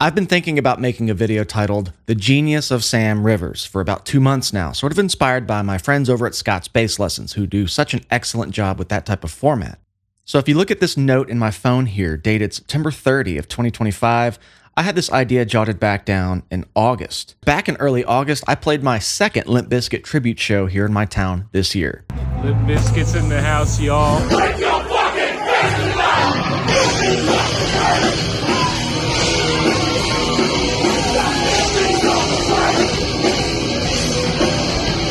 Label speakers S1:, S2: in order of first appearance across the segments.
S1: I've been thinking about making a video titled The Genius of Sam Rivers for about 2 months now, sort of inspired by my friends over at Scott's Bass Lessons who do such an excellent job with that type of format. So if you look at this note in my phone here, dated September 30 of 2025, I had this idea jotted back down in August. Back in early August, I played my second Limp Bizkit tribute show here in my town this year.
S2: Limp Bizkit's in the house, y'all.
S3: Break your fucking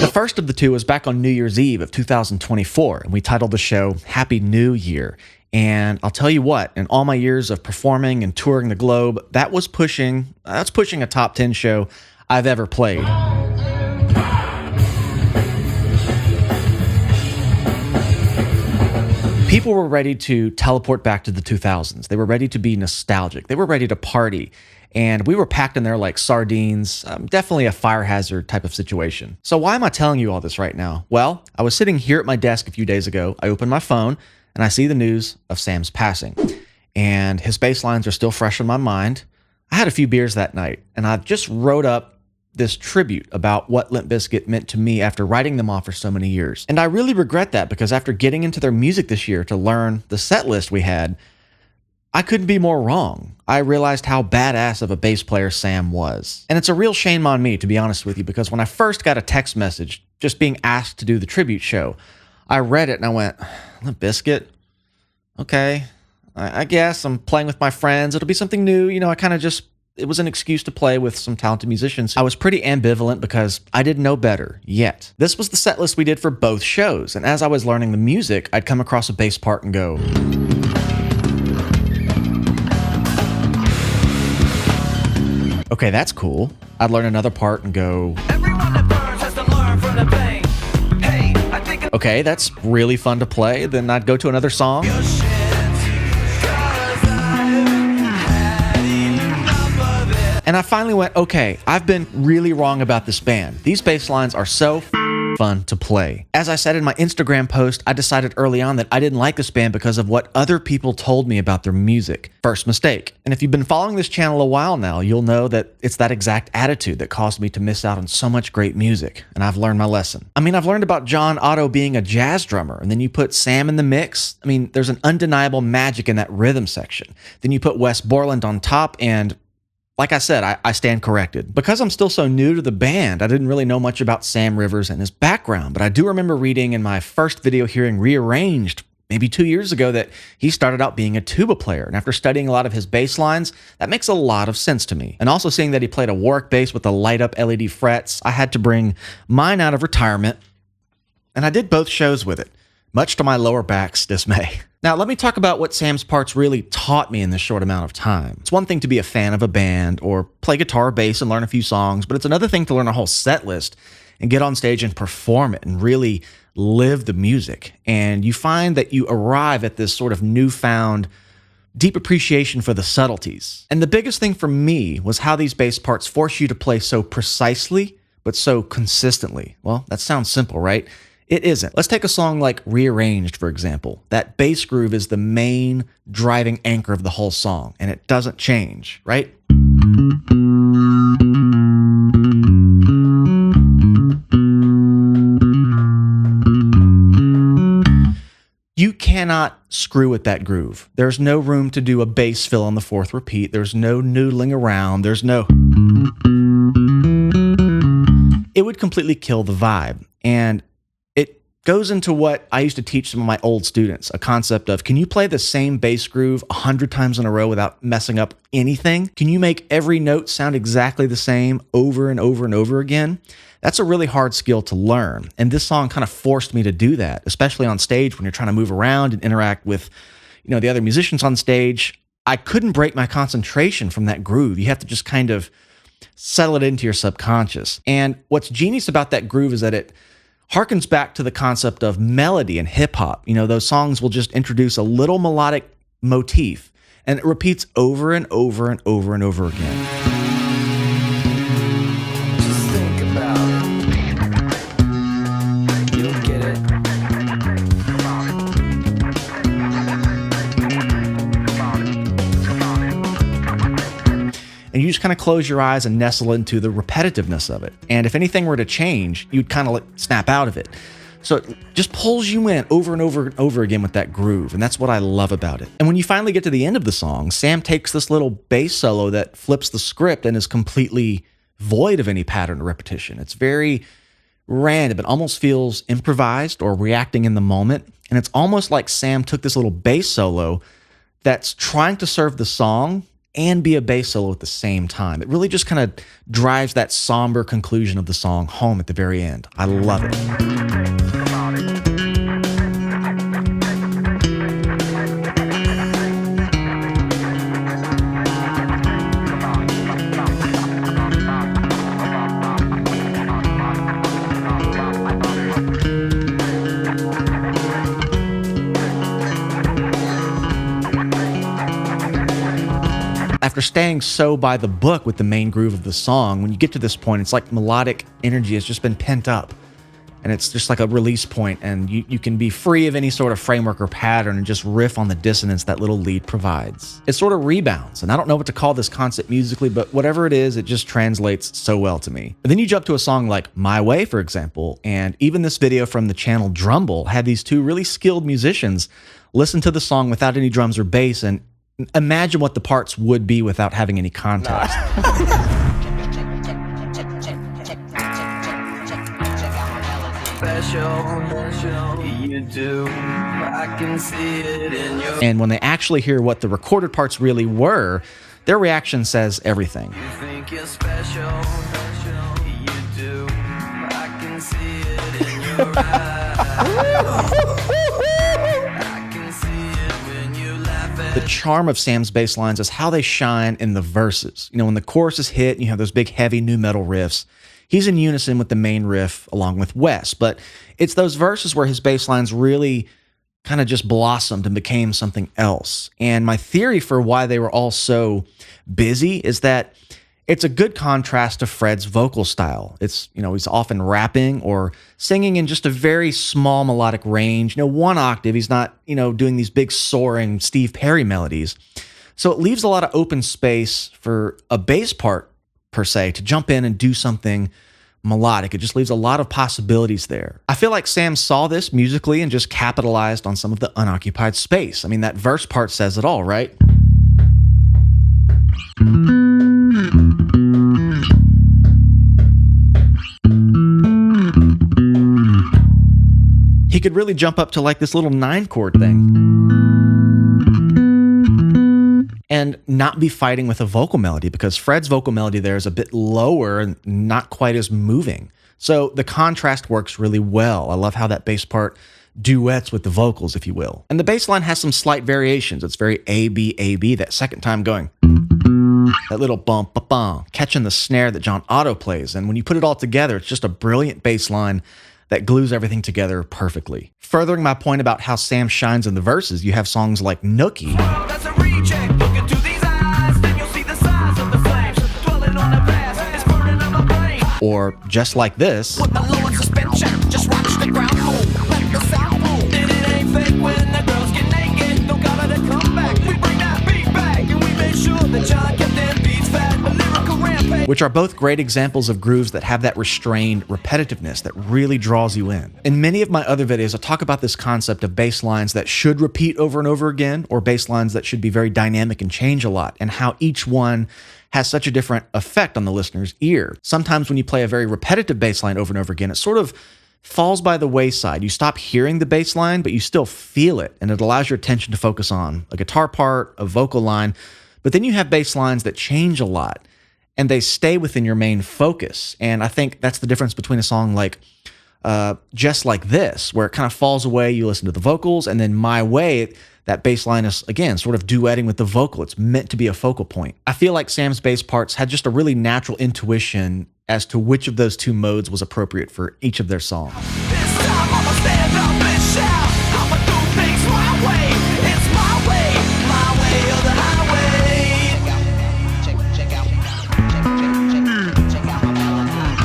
S1: The first of the two was back on New Year's Eve of 2024, and we titled the show Happy New Year. And I'll tell you what, in all my years of performing and touring the globe, that's pushing a top 10 show I've ever played. People were ready to teleport back to the 2000s. They were ready to be nostalgic. They were ready to party. And we were packed in there like sardines, definitely a fire hazard type of situation. So why am I telling you all this right now? Well, I was sitting here at my desk a few days ago. I opened my phone and I see the news of Sam's passing. And his bass lines are still fresh in my mind. I had a few beers that night and I just wrote up this tribute about what Limp Bizkit meant to me after writing them off for so many years. And I really regret that because after getting into their music this year to learn the set list we had, I couldn't be more wrong. I realized how badass of a bass player Sam was. And it's a real shame on me, to be honest with you, because when I first got a text message just being asked to do the tribute show, I read it and I went, Limp Bizkit? Okay, I guess I'm playing with my friends. It'll be something new. You know, it was an excuse to play with some talented musicians. I was pretty ambivalent because I didn't know better yet. This was the set list we did for both shows. And as I was learning the music, I'd come across a bass part and go, okay, that's cool. I'd learn another part and go,
S4: Everyone that burns has to learn from the pain. Hey, I think
S1: okay, that's really fun to play. Then I'd go to another song. And I finally went, okay, I've been really wrong about this band. These bass lines are so fun to play. As I said in my Instagram post, I decided early on that I didn't like this band because of what other people told me about their music. First mistake. And if you've been following this channel a while now, you'll know that it's that exact attitude that caused me to miss out on so much great music. And I've learned my lesson. I mean, I've learned about John Otto being a jazz drummer, and then you put Sam in the mix. I mean, there's an undeniable magic in that rhythm section. Then you put Wes Borland on top, and like I said, I stand corrected. Because I'm still so new to the band, I didn't really know much about Sam Rivers and his background, but I do remember reading in my first video hearing Rearranged maybe 2 years ago that he started out being a tuba player. And after studying a lot of his bass lines, that makes a lot of sense to me. And also seeing that he played a Warwick bass with the light up LED frets, I had to bring mine out of retirement. And I did both shows with it, much to my lower back's dismay. Now, let me talk about what Sam's parts really taught me in this short amount of time. It's one thing to be a fan of a band or play guitar or bass and learn a few songs, but it's another thing to learn a whole set list and get on stage and perform it and really live the music. And you find that you arrive at this sort of newfound deep appreciation for the subtleties. And the biggest thing for me was how these bass parts force you to play so precisely, but so consistently. Well, that sounds simple, right? It isn't. Let's take a song like Rearranged, for example. That bass groove is the main driving anchor of the whole song, and it doesn't change, right? You cannot screw with that groove. There's no room to do a bass fill on the fourth repeat. There's no noodling around. There's no... It would completely kill the vibe. And goes into what I used to teach some of my old students, a concept of, can you play the same bass groove 100 times in a row without messing up anything? Can you make every note sound exactly the same over and over and over again? That's a really hard skill to learn. And this song kind of forced me to do that, especially on stage when you're trying to move around and interact with, the other musicians on stage. I couldn't break my concentration from that groove. You have to just kind of settle it into your subconscious. And what's genius about that groove is that it harkens back to the concept of melody and hip hop. Those songs will just introduce a little melodic motif and it repeats over and over and over and over again.
S4: just think about it. You'll get it.
S1: and you just kind of close your eyes and nestle into the repetitiveness of it. And if anything were to change, you'd kind of snap out of it. So it just pulls you in over and over and over again with that groove, and that's what I love about it. And when you finally get to the end of the song, Sam takes this little bass solo that flips the script and is completely void of any pattern or repetition. It's very random. It almost feels improvised or reacting in the moment, and it's almost like Sam took this little bass solo that's trying to serve the song and be a bass solo at the same time. It really just kind of drives that somber conclusion of the song home at the very end. I love it. After staying so by the book with the main groove of the song, when you get to this point, it's like melodic energy has just been pent up. And it's just like a release point, and you can be free of any sort of framework or pattern and just riff on the dissonance that little lead provides. It sort of rebounds, and I don't know what to call this concept musically, but whatever it is, it just translates so well to me. And then you jump to a song like My Way, for example, and even this video from the channel Drumble had these two really skilled musicians listen to the song without any drums or bass and imagine what the parts would be without having any context. And when they actually hear what the recorded parts really were, their reaction says everything.
S3: You think you're special, you do. I can see it in your eyes. I can see it when you laugh at
S1: The charm of Sam's bass lines is how they shine in the verses. You know, when the chorus is hit and you have those big, heavy nu metal riffs, he's in unison with the main riff along with Wes. But it's those verses where his bass lines really kind of just blossomed and became something else. And my theory for why they were all so busy is that it's a good contrast to Fred's vocal style. It's, you know, he's often rapping or singing in just a very small melodic range, you know, one octave. He's not, you know, doing these big soaring Steve Perry melodies. So it leaves a lot of open space for a bass part, per se, to jump in and do something melodic. It just leaves a lot of possibilities there. I feel like Sam saw this musically and just capitalized on some of the unoccupied space. I mean, that verse part says it all, right? He could really jump up to like this little 9-chord thing and not be fighting with a vocal melody, because Fred's vocal melody there is a bit lower and not quite as moving. So the contrast works really well. I love how that bass part duets with the vocals, if you will. And the bass line has some slight variations. It's very A-B, A-B, that second time going. That little bump, ba bum, catching the snare that John Otto plays. And when you put it all together, it's just a brilliant bass line that glues everything together perfectly. Furthering my point about how Sam shines in the verses, you have songs like Nookie,
S4: That's a reject. Look into these eyes, then you'll see the size of the flames. Dwelling on the past, it's burning up my brain.
S1: or Just Like This,
S4: Put the low in suspension, just watch the ground move. Let the sound move. And it ain't fake when the girls get naked. Don't gotta come back. We bring that beat back, and we make sure that John kept them beats fat. A lyrical rampage.
S1: which are both great examples of grooves that have that restrained repetitiveness that really draws you in. In many of my other videos, I talk about this concept of bass lines that should repeat over and over again, or bass lines that should be very dynamic and change a lot, and how each one has such a different effect on the listener's ear. Sometimes when you play a very repetitive bass line over and over again, it sort of falls by the wayside. You stop hearing the bass line, but you still feel it, and it allows your attention to focus on a guitar part, a vocal line. But then you have bass lines that change a lot, and they stay within your main focus. And I think that's the difference between a song like Just Like This, where it kind of falls away, you listen to the vocals, and then My Way, that bass line is, again, sort of duetting with the vocal. It's meant to be a focal point. I feel like Sam's bass parts had just a really natural intuition as to which of those two modes was appropriate for each of their songs.
S4: This time I'ma stand up and shout. I'ma do things my way. It's my way or the highway.
S3: check out my melody.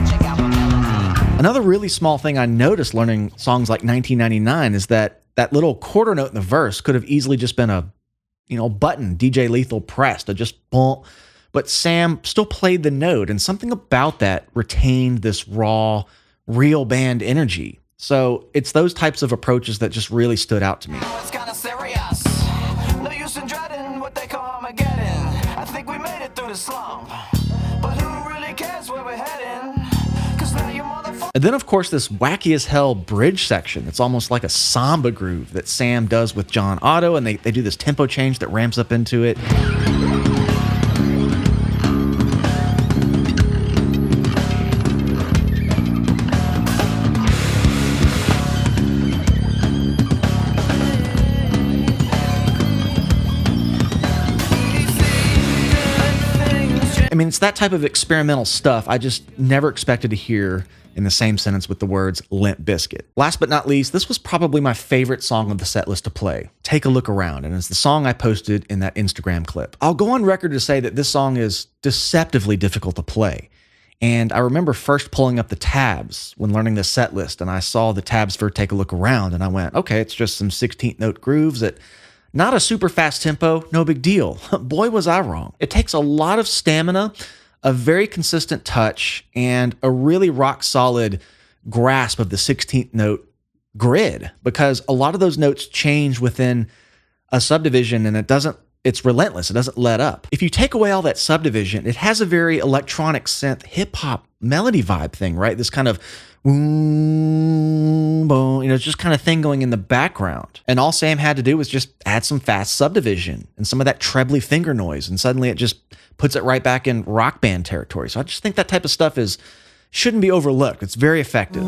S3: Check out my melody.
S1: Another really small thing I noticed learning songs like 1999 is that that little quarter note in the verse could have easily just been a button DJ Lethal pressed to just boom. But Sam still played the note, and something about that retained this raw, real band energy. So it's those types of approaches that just really stood out to me.
S4: It's kinda serious. No use in dreading what they call Armageddon. I think we made it through the slump. But who really cares where we're heading? Cause now you motherfucker.
S1: And then, of course, this wacky as hell bridge section. It's almost like a samba groove that Sam does with John Otto, and they do this tempo change that ramps up into it. I mean, it's that type of experimental stuff I just never expected to hear in the same sentence with the words Limp Bizkit. Last but not least, this was probably my favorite song of the set list to play, Take a Look Around, and it's the song I posted in that Instagram clip. I'll go on record to say that this song is deceptively difficult to play. And I remember first pulling up the tabs when learning the set list, and I saw the tabs for Take a Look Around, and I went, okay, it's just some 16th note grooves at not a super fast tempo, no big deal. Boy, was I wrong. It takes a lot of stamina, a very consistent touch, and a really rock solid grasp of the 16th note grid, because a lot of those notes change within a subdivision, and it's relentless. It doesn't let up. If you take away all that subdivision, it has a very electronic synth hip hop melody vibe thing, right? This kind of boom, boom, it's just kind of thing going in the background. And all Sam had to do was just add some fast subdivision and some of that trebly finger noise, and suddenly it just puts it right back in rock band territory. So I just think that type of stuff shouldn't be overlooked. It's very effective.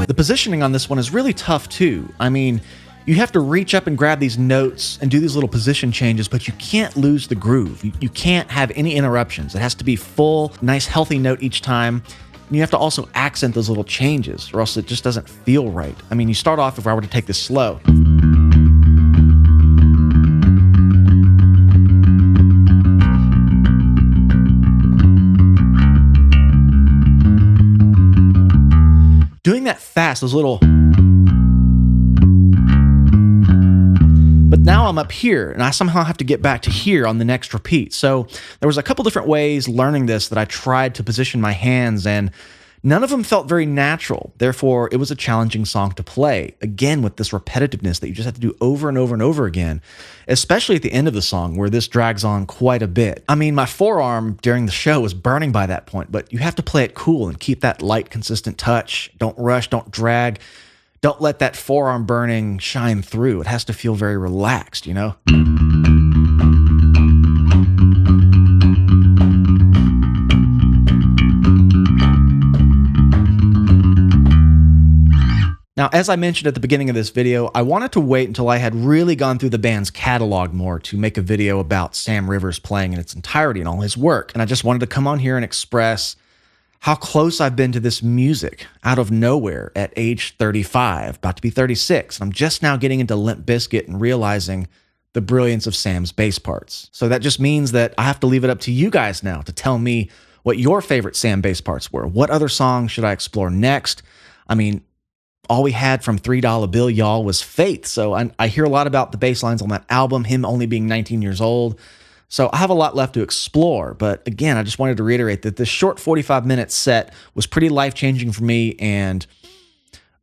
S1: The positioning on this one is really tough too. I mean, you have to reach up and grab these notes and do these little position changes, but you can't lose the groove. You can't have any interruptions. It has to be full, nice, healthy note each time. And you have to also accent those little changes, or else it just doesn't feel right. I mean, you start off, if I were to take this slow. Doing that fast, those little... But now I'm up here, and I somehow have to get back to here on the next repeat. So there was a couple different ways learning this that I tried to position my hands, and none of them felt very natural. Therefore, it was a challenging song to play. Again, with this repetitiveness that you just have to do over and over and over again, especially at the end of the song where this drags on quite a bit. I mean, my forearm during the show was burning by that point, but you have to play it cool and keep that light, consistent touch. Don't rush, don't drag. Don't let that forearm burning shine through. It has to feel very relaxed, Now, as I mentioned at the beginning of this video, I wanted to wait until I had really gone through the band's catalog more to make a video about Sam Rivers playing in its entirety and all his work. And I just wanted to come on here and express how close I've been to this music out of nowhere at age 35, about to be 36. And I'm just now getting into Limp Bizkit and realizing the brilliance of Sam's bass parts. So that just means that I have to leave it up to you guys now to tell me what your favorite Sam bass parts were. What other songs should I explore next? I mean, all we had from $3 Bill, y'all, was Faith. So I hear a lot about the bass lines on that album, him only being 19 years old. So I have a lot left to explore. But again, I just wanted to reiterate that this short 45-minute set was pretty life-changing for me and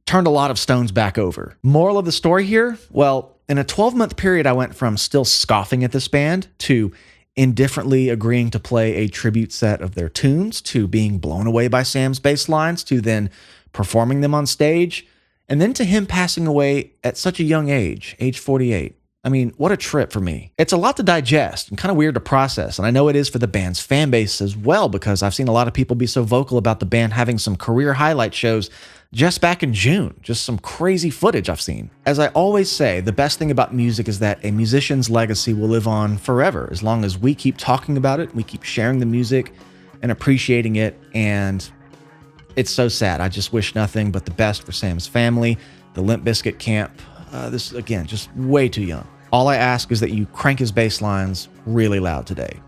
S1: turned a lot of stones back over. Moral of the story here? Well, in a 12-month period, I went from still scoffing at this band to indifferently agreeing to play a tribute set of their tunes, to being blown away by Sam's bass lines, to then performing them on stage, and then to him passing away at such a young age 48. I mean, what a trip for me. It's a lot to digest and kind of weird to process, and I know it is for the band's fan base as well, because I've seen a lot of people be so vocal about the band having some career highlight shows just back in June. Just some crazy footage I've seen. As I always say, the best thing about music is that a musician's legacy will live on forever as long as we keep talking about it, we keep sharing the music and appreciating it. And it's so sad. I just wish nothing but the best for Sam's family, the Limp Bizkit camp. This is, again, just way too young. All I ask is that you crank his bass lines really loud today.